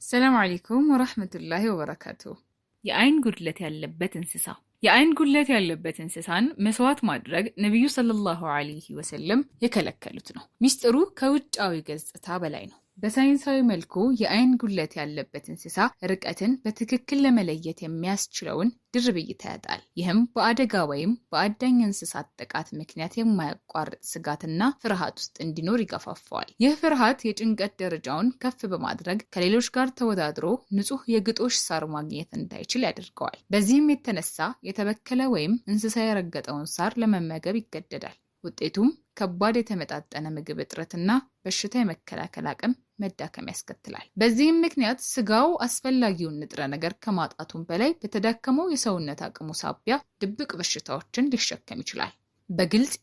ሰላም አለይኩም ወራህመቱላሂ ወበረካቱ። የአይን ጉድለት ያለበት እንስሳን መስዋዕት ማድረግ ነብዩ ሰለላሁ ዐለይሂ ወሰለም የከለከሉት ነው። ሚስጥሩ ከውጫዊ ገጽታ በላይ ነው። በሳይንሳዊ መልኩ የአይን ጉድለት ያለበት እንስሳ ርቀትን በትክክል ለመለየት የሚያስችለውን ድርብ እይታ ያጣል። ይህም በአደጋ ወይም በአዳኝ እንስሳት ጥቃት ምክንያት የማያቋርጥ ስጋትና ፍርሃት ውስጥ እንዲኖር ይገፋፋዋል። ይህ ፍርሃት የጭንቀት ደረጃውን ከፍ በማድረግ ከሌሎች ጋር ተወዳድሮ ንጹህ የግጦሽ ሳር ማግኘት እንዳይችል ያደርገዋል። በዚህም የተነሳ የተበከለ ወይም እንስሳ የረገጠውን ሳር ለመመገብ ይገደዳል። ውጤቱም ከባድ የተመጣጠነ ምግብ እጥረትና በሽታ የመከላከል አቅም መዳከም ያስከትላል። በዚህም ምክንያት ስጋው አስፈላጊውን ንጥረ ነገር ከማጣቱም በላይ በተዳከመው የሰውነት አቅሙ ሳቢያ ድብቅ በሽታዎችን ሊሸከም ይችላል። በግልጽ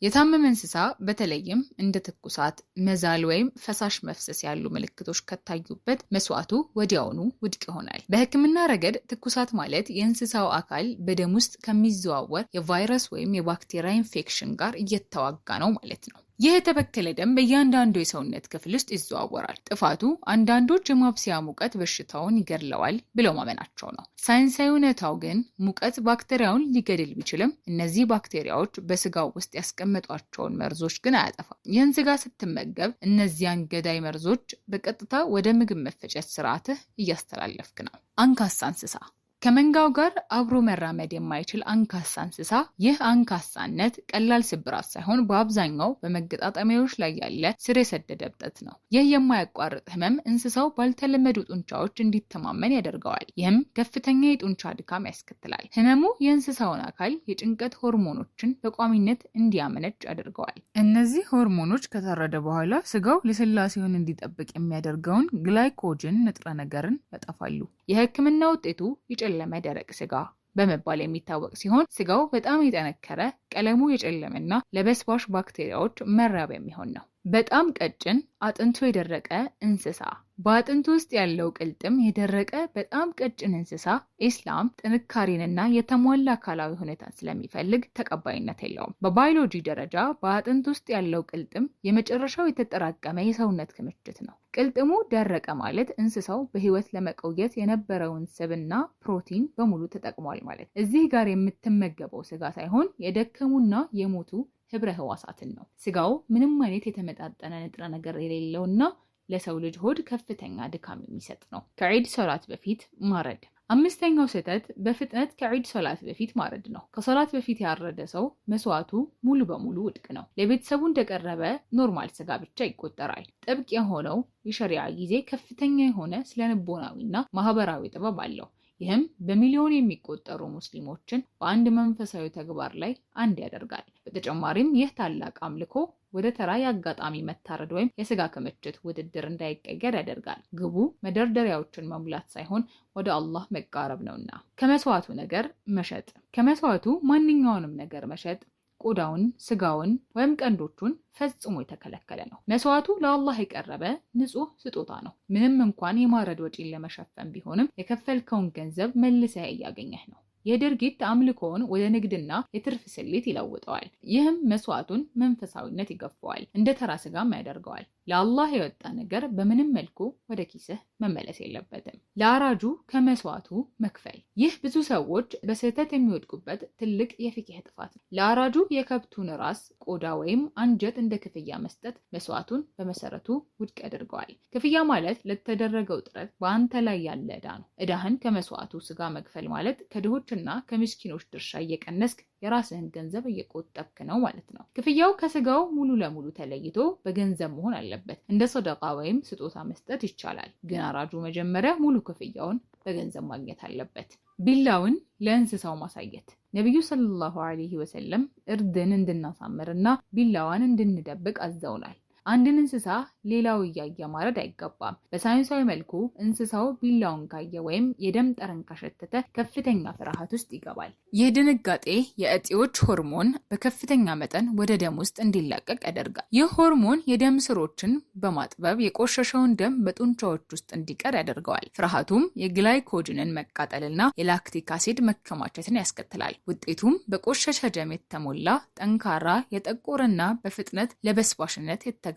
የታመመ እንስሳ በተለይም እንደ ትኩሳት፣ መዛል ወይም ፈሳሽ መፍሰስ ያሉ ምልክቶች ከታዩበት መስዋዕቱ ወዲያውኑ ውድቅ ይሆናል። በሕክምና ረገድ ትኩሳት ማለት የእንስሳው አካል በደም ውስጥ ከሚዘዋወር የቫይረስ ወይም የባክቴሪያ ኢንፌክሽን ጋር እየተዋጋ ነው ማለት ነው። ይህ የተበከለ ደም በእያንዳንዱ የሰውነት ክፍል ውስጥ ይዘዋወራል። ጥፋቱ አንዳንዶች የማብሰያ ሙቀት በሽታውን ይገድለዋል ብለው ማመናቸው ነው። ሳይንሳዊ እውነታው ግን ሙቀት ባክቴሪያውን ሊገድል ቢችልም እነዚህ ባክቴሪያዎች በስጋው ውስጥ ያስቀመጧቸውን መርዞች ግን አያጠፋም። ይህን ስጋ ስትመገብ እነዚያን ገዳይ መርዞች በቀጥታ ወደ ምግብ መፈጨት ስርዓትህ እያስተላለፍክ ነው። አንካሳ እንስሳ ከመንጋው ጋር አብሮ መራመድ የማይችል አንካሳ እንስሳ። ይህ አንካሳነት ቀላል ስብራት ሳይሆን በአብዛኛው በመገጣጠሚያዎች ላይ ያለ ስር የሰደደ እብጠት ነው። ይህ የማያቋርጥ ህመም እንስሳው ባልተለመዱ ጡንቻዎች እንዲተማመን ያደርገዋል። ይህም ከፍተኛ የጡንቻ ድካም ያስከትላል። ህመሙ የእንስሳውን አካል የጭንቀት ሆርሞኖችን በቋሚነት እንዲያመነጭ ያደርገዋል። እነዚህ ሆርሞኖች ከታረደ በኋላ ስጋው ልስላሴውን እንዲጠብቅ የሚያደርገውን ግላይኮጅን ንጥረ ነገርን ያጠፋሉ። የህክምና ውጤቱ የጨለመ ደረቅ ስጋ በመባል የሚታወቅ ሲሆን ስጋው በጣም የጠነከረ፣ ቀለሙ የጨለመና ለበስባሽ ባክቴሪያዎች መራቢያ የሚሆን ነው። በጣም ቀጭን አጥንቱ የደረቀ እንስሳ። በአጥንቱ ውስጥ ያለው ቅልጥም የደረቀ በጣም ቀጭን እንስሳ ኢስላም ጥንካሬንና የተሟላ አካላዊ ሁኔታን ስለሚፈልግ ተቀባይነት የለውም። በባዮሎጂ ደረጃ በአጥንት ውስጥ ያለው ቅልጥም የመጨረሻው የተጠራቀመ የሰውነት ክምችት ነው። ቅልጥሙ ደረቀ ማለት እንስሳው በህይወት ለመቆየት የነበረውን ስብና ፕሮቲን በሙሉ ተጠቅሟል ማለት። እዚህ ጋር የምትመገበው ስጋ ሳይሆን የደከሙና የሞቱ ህብረ ህዋሳትን ነው። ስጋው ምንም አይነት የተመጣጠነ ንጥረ ነገር የሌለውና ለሰው ልጅ ሆድ ከፍተኛ ድካም የሚሰጥ ነው። ከዒድ ሶላት በፊት ማረድ። አምስተኛው ስህተት በፍጥነት ከዒድ ሶላት በፊት ማረድ ነው። ከሶላት በፊት ያረደ ሰው መስዋዕቱ ሙሉ በሙሉ ውድቅ ነው። ለቤተሰቡ እንደቀረበ ኖርማል ስጋ ብቻ ይቆጠራል። ጥብቅ የሆነው የሸሪዓ ጊዜ ከፍተኛ የሆነ ስለንቦናዊና ማህበራዊ ጥበብ አለው። ይህም በሚሊዮን የሚቆጠሩ ሙስሊሞችን በአንድ መንፈሳዊ ተግባር ላይ አንድ ያደርጋል። በተጨማሪም ይህ ታላቅ አምልኮ ወደ ተራ የአጋጣሚ መታረድ ወይም የስጋ ክምችት ውድድር እንዳይቀየር ያደርጋል። ግቡ መደርደሪያዎችን መሙላት ሳይሆን ወደ አላህ መቃረብ ነውና። ከመስዋዕቱ ነገር መሸጥ። ከመስዋዕቱ ማንኛውንም ነገር መሸጥ፣ ቆዳውን፣ ስጋውን ወይም ቀንዶቹን ፈጽሞ የተከለከለ ነው። መስዋዕቱ ለአላህ የቀረበ ንጹህ ስጦታ ነው። ምንም እንኳን የማረድ ወጪን ለመሸፈን ቢሆንም የከፈልከውን ገንዘብ መልሰህ እያገኘህ ነው። የድርጊት አምልኮውን ወደ ንግድና የትርፍ ስሌት ይለውጠዋል። ይህም መስዋዕቱን መንፈሳዊነት ይገፈዋል፣ እንደ ተራ ስጋም ያደርገዋል። ለአላህ የወጣ ነገር በምንም መልኩ ወደ ኪስህ መመለስ የለበትም። ለአራጁ ከመስዋዕቱ መክፈል። ይህ ብዙ ሰዎች በስህተት የሚወድቁበት ትልቅ የፍቅህ ጥፋት ነው። ለአራጁ የከብቱን ራስ፣ ቆዳ ወይም አንጀት እንደ ክፍያ መስጠት መስዋዕቱን በመሰረቱ ውድቅ ያደርገዋል። ክፍያ ማለት ለተደረገው ጥረት በአንተ ላይ ያለ ዕዳ ነው። ዕዳህን ከመስዋዕቱ ስጋ መክፈል ማለት ከድሆችና ከምስኪኖች ድርሻ እየቀነስክ የራስህን ገንዘብ እየቆጠብክ ነው ማለት ነው። ክፍያው ከስጋው ሙሉ ለሙሉ ተለይቶ በገንዘብ መሆን አለበት። እንደ ሰደቃ ወይም ስጦታ መስጠት ይቻላል፣ ግን አራጁ መጀመሪያ ሙሉ ክፍያውን በገንዘብ ማግኘት አለበት። ቢላውን ለእንስሳው ማሳየት። ነብዩ ሰለላሁ ዐለይሂ ወሰለም እርድን እንድናሳምርና ቢላዋን እንድንደብቅ አዘውናል። አንድን እንስሳ ሌላው እያየ ማረድ አይገባም። በሳይንሳዊ መልኩ እንስሳው ቢላውን ካየ ወይም የደም ጠረን ካሸተተ ከፍተኛ ፍርሃት ውስጥ ይገባል። ይህ ድንጋጤ የእጢዎች ሆርሞን በከፍተኛ መጠን ወደ ደም ውስጥ እንዲለቀቅ ያደርጋል። ይህ ሆርሞን የደም ስሮችን በማጥበብ የቆሸሸውን ደም በጡንቻዎች ውስጥ እንዲቀር ያደርገዋል። ፍርሃቱም የግላይኮጅንን መቃጠልና የላክቲክ አሲድ መከማቸትን ያስከትላል። ውጤቱም በቆሸሸ ደም የተሞላ ጠንካራ፣ የጠቆረና በፍጥነት ለበስባሽነት የተጋለጠ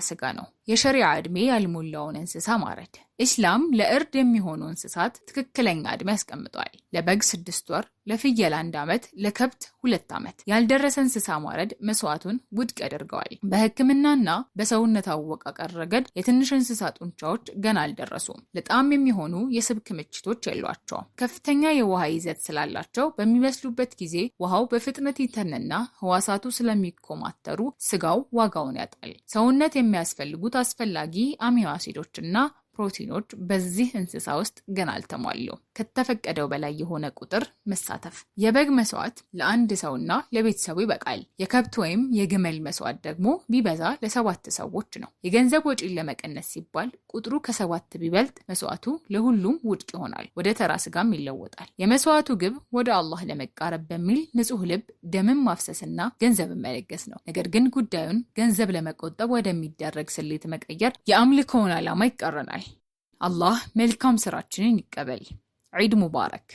ስጋ ነው። የሸሪዓ ዕድሜ ያልሞላውን እንስሳ ማረድ። ኢስላም ለእርድ የሚሆኑ እንስሳት ትክክለኛ ዕድሜ ያስቀምጧል። ለበግ 6 ወር፣ ለፍየል 1 ዓመት፣ ለከብት 2 ዓመት። ያልደረሰ እንስሳ ማረድ መስዋዕቱን ውድቅ ያደርገዋል። በሕክምናና በሰውነት አወቃቀር ረገድ የትንሽ እንስሳ ጡንቻዎች ገና አልደረሱም። ለጣዕም የሚሆኑ የስብ ክምችቶች የሏቸውም። ከፍተኛ የውሃ ይዘት ስላላቸው በሚበስሉበት ጊዜ ውሃው በፍጥነት ይተንና ህዋሳቱ ስለሚኮማተሩ ስጋው ዋጋውን ያጣል። ሰውነት የሚያስፈልጉት አስፈላጊ አሚኖ አሲዶችና ፕሮቲኖች በዚህ እንስሳ ውስጥ ገና አልተሟሉም። ከተፈቀደው በላይ የሆነ ቁጥር መሳተፍ። የበግ መስዋዕት ለአንድ ሰውና ለቤተሰቡ ይበቃል። የከብት ወይም የግመል መስዋዕት ደግሞ ቢበዛ ለ7 ሰዎች ነው። የገንዘብ ወጪን ለመቀነስ ሲባል ቁጥሩ ከ7 ቢበልጥ መስዋዕቱ ለሁሉም ውድቅ ይሆናል፣ ወደ ተራ ስጋም ይለወጣል። የመስዋዕቱ ግብ ወደ አላህ ለመቃረብ በሚል ንጹህ ልብ ደምን ማፍሰስና ገንዘብን መለገስ ነው። ነገር ግን ጉዳዩን ገንዘብ ለመቆጠብ ወደሚደረግ ስሌት መቀየር የአምልኮውን ዓላማ ይቃረናል። አላህ መልካም ስራችንን ይቀበል። ዒድ ሙባረክ።